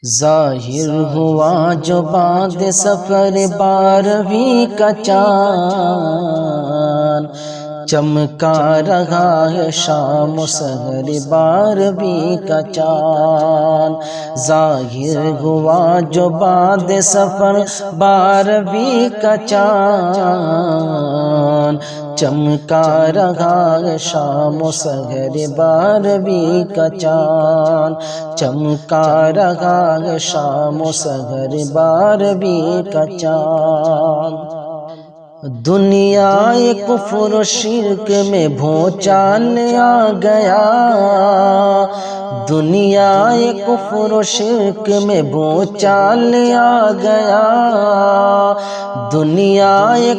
ظاہر ہوا جو بعد سفر 12ویں کا چاند، چمکا رہا ہے شام و سحر 12ویں کا چاند۔ ظاہر ہوا جو بعد سفر 12ویں کا چاند، چمکا رہا ہے شام و سحر 12ویں کا چاند، چمکا رہا ہے شام و سحر 12ویں کا چاند۔ دنیا کفر و شرک میں بھونچال آ گیا، دنیا کفر و شرک میں بھونچال آ گیا، دنیا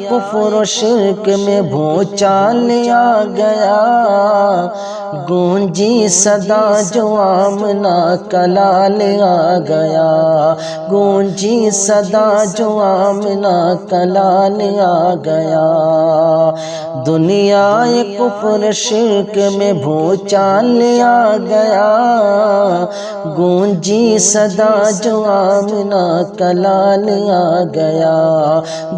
کفر و شرک میں بھونچال آ گیا۔ گونجی صدا جو آمنہ کا لال آ گیا، گونجی صدا جو آمنہ کا لال آ گیا۔ دنیا کفر شرک میں بھونچال آ گیا، گونجی صدا جو آمنہ کا لال آ گیا،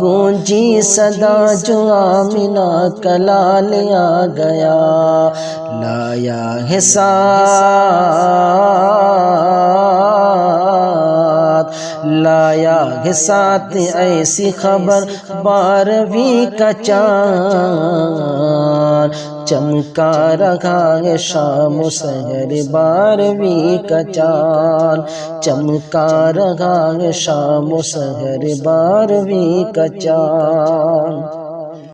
گونجی صدا جو آمنہ کا لال آ گیا۔ لایا ہے ساتھ، لایا ہے ساتھ ایسی خبر 12ویں کا چاند، چمکا رہا ہے شام و سحر 12ویں کا چاند، چمکا رہا ہے شام و سحر 12ویں کا چاند۔